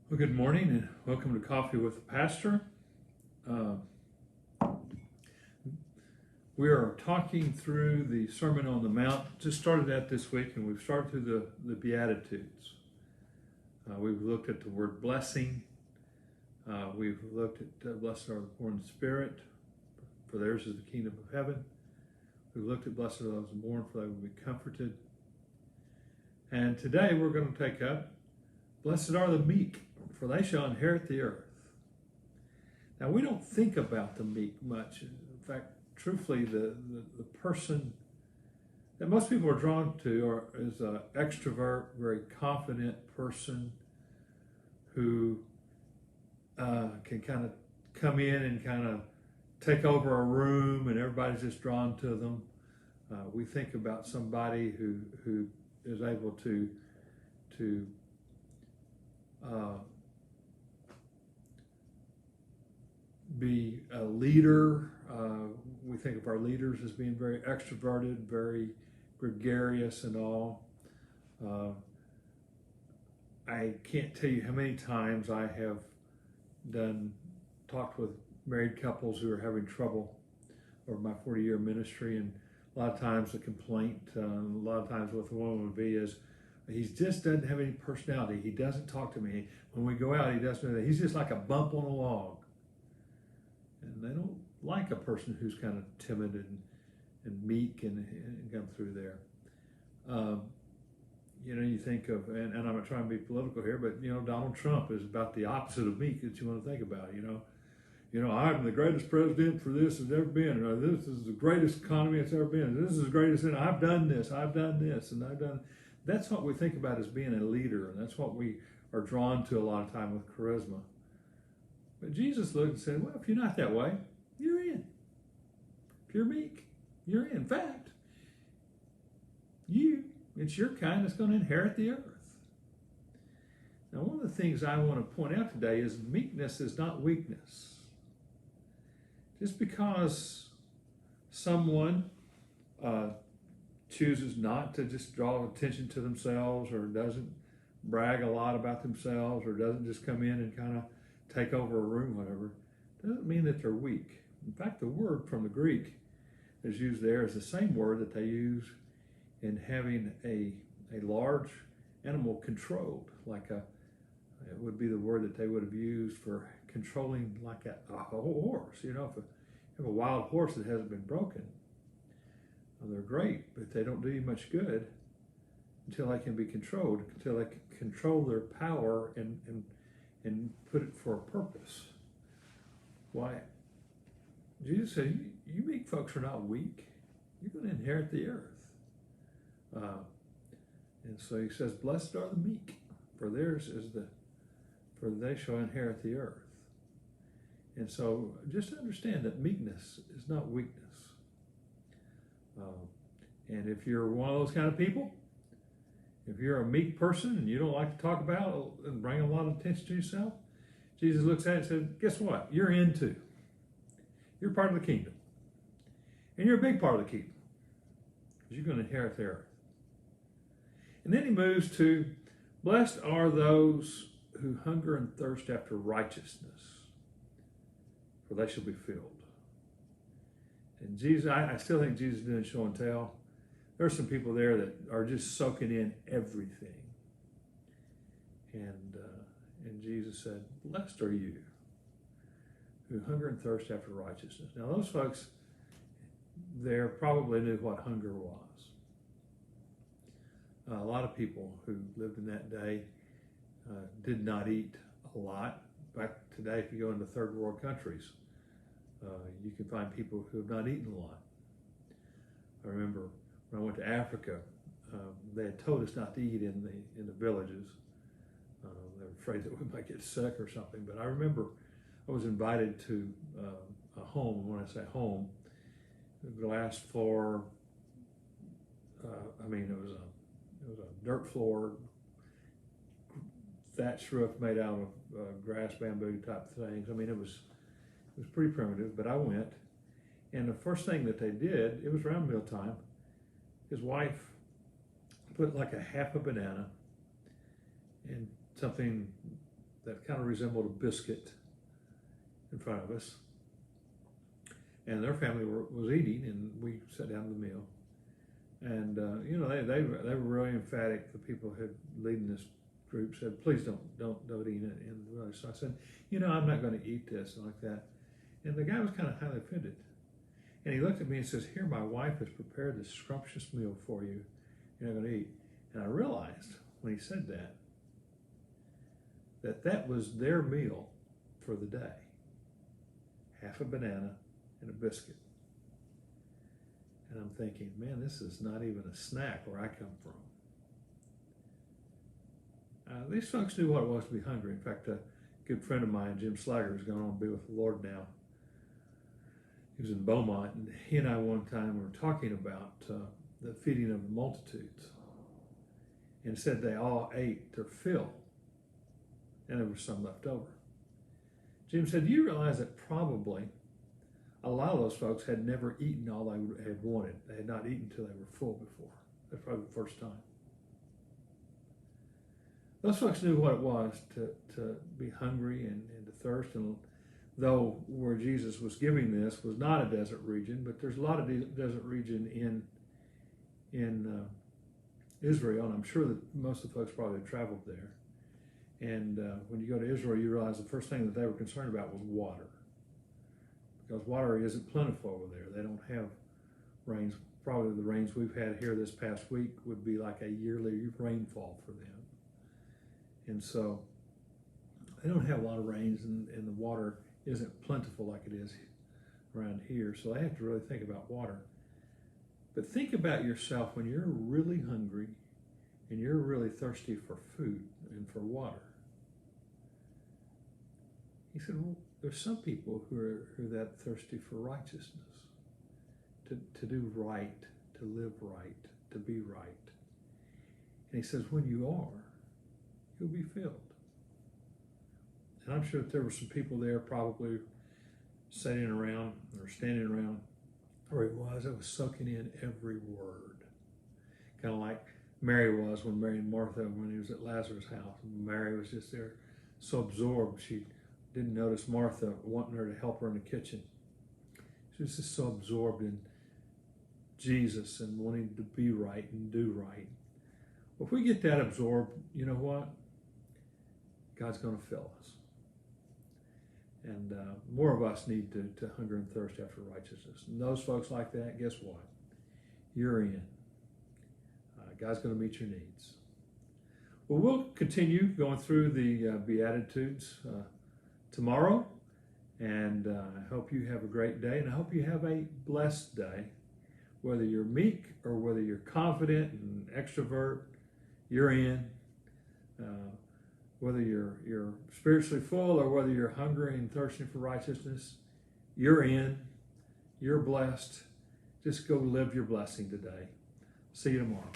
Well, good morning and welcome to Coffee with the Pastor. Uh, we are talking through the Sermon on the Mount. Just started that this week, and we've started through the Beatitudes. We've looked at the word blessing. We've looked at blessed are the poor in spirit, for theirs is the kingdom of heaven. We've looked at blessed are those born, for they will be comforted. And today we're going to take up blessed are the meek, for they shall inherit the earth. Now, we don't think about the meek much. In fact, truthfully, the person that most people are drawn to is an extrovert, very confident person who can kind of come in and kind of take over a room and everybody's just drawn to them. We think about somebody who is able to be a leader. We think of our leaders as being very extroverted, very gregarious and all. I can't tell you how many times I have talked with married couples who are having trouble over my 40-year ministry, and a lot of times the complaint, a lot of times with the woman would be is, he just doesn't have any personality. He doesn't talk to me. When we go out, he doesn't do that. He's just like a bump on a log. And they don't like a person who's kind of timid and meek and come through there. You think of, and I'm not trying to be political here, but Donald Trump is about the opposite of meek that you want to think about. I'm the greatest president for this has ever been. Or this is the greatest economy it's ever been. This is the greatest thing. I've done this, and I've done. That's what we think about as being a leader, and that's what we are drawn to a lot of time with charisma. But Jesus looked and said, well, if you're not that way, you're in. If you're meek, you're in. In fact, it's your kind that's going to inherit the earth. Now, one of the things I want to point out today is meekness is not weakness. Just because someone chooses not to just draw attention to themselves, or doesn't brag a lot about themselves, or doesn't just come in and kind of take over a room, whatever, doesn't mean that they're weak. In fact, the word from the Greek that's used there is the same word that they use in having a large animal controlled, it would be the word that they would have used for controlling like a horse. If you have a wild horse that hasn't been broken, well, they're great, but they don't do you much good until they can be controlled, until they can control their power and put it for a purpose. Why? Jesus said, you meek folks are not weak. You're going to inherit the earth. And so he says, blessed are the meek, for they shall inherit the earth. And so just understand that meekness is not weakness. And if you're one of those kind of people, if you're a meek person and you don't like to talk about and bring a lot of attention to yourself, Jesus looks at it and says, guess what? You're in too. You're part of the kingdom. And you're a big part of the kingdom, because you're going to inherit the earth. And then he moves to, blessed are those who hunger and thirst after righteousness, for they shall be filled. And Jesus, I still think Jesus didn't show and tell. There are some people there that are just soaking in everything. And Jesus said, blessed are you who hunger and thirst after righteousness. Now, those folks there probably knew what hunger was. A lot of people who lived in that day did not eat a lot. In fact, today, if you go into third world countries, you can find people who have not eaten a lot. I remember when I went to Africa, they had told us not to eat in the villages. They were afraid that we might get sick or something. But I remember I was invited to a home. When I say home, the glass floor. It was a dirt floor, thatched roof made out of grass, bamboo type things. It was pretty primitive. But I went, and the first thing that they did, it was around mealtime. His wife put like a half a banana and something that kind of resembled a biscuit in front of us. And their family was eating, and we sat down to the meal. And they were really emphatic. The people who had leading this group said, "Please don't eat it." And really, so I said, "I'm not going to eat this," and like that. And the guy was kind of highly offended. And he looked at me and says, "Here, my wife has prepared this scrumptious meal for you. You're not going to eat." And I realized when he said that was their meal for the day. Half a banana and a biscuit. And I'm thinking, man, this is not even a snack where I come from. These folks knew what it was to be hungry. In fact, a good friend of mine, Jim Slager, has gone on to be with the Lord now. He was in Beaumont, and he and I one time were talking about the feeding of the multitudes, and said they all ate their fill, and there was some left over. Jim said, "Do you realize that probably a lot of those folks had never eaten all they had wanted? They had not eaten until they were full before. That's probably the first time." Those folks knew what it was to be hungry and to thirst. And though where Jesus was giving this was not a desert region, but there's a lot of desert region in Israel, and I'm sure that most of the folks probably had traveled there. And when you go to Israel, you realize the first thing that they were concerned about was water, because water isn't plentiful over there. They don't have rains. Probably the rains we've had here this past week would be like a yearly rainfall for them. And so they don't have a lot of rains, and the water isn't plentiful like it is around here. So they have to really think about water. But think about yourself when you're really hungry and you're really thirsty for food and for water. He said, well, there's some people who are that thirsty for righteousness, to do right, to live right, to be right. And he says, when you are, you'll be filled. And I'm sure that there were some people there probably sitting around or standing around where he was. It was soaking in every word. Kind of like Mary was when Mary and Martha, when he was at Lazarus' house. Mary was just there so absorbed she didn't notice Martha wanting her to help her in the kitchen. She was just so absorbed in Jesus and wanting to be right and do right. Well, if we get that absorbed, you know what? God's going to fill us. And more of us need to hunger and thirst after righteousness. And those folks like that, guess what? You're in. God's going to meet your needs. Well, we'll continue going through the Beatitudes tomorrow. And I hope you have a great day. And I hope you have a blessed day. Whether you're meek or whether you're confident and extrovert, you're in. Whether you're spiritually full or whether you're hungry and thirsting for righteousness, you're in. You're blessed. Just go live your blessing today. See you tomorrow.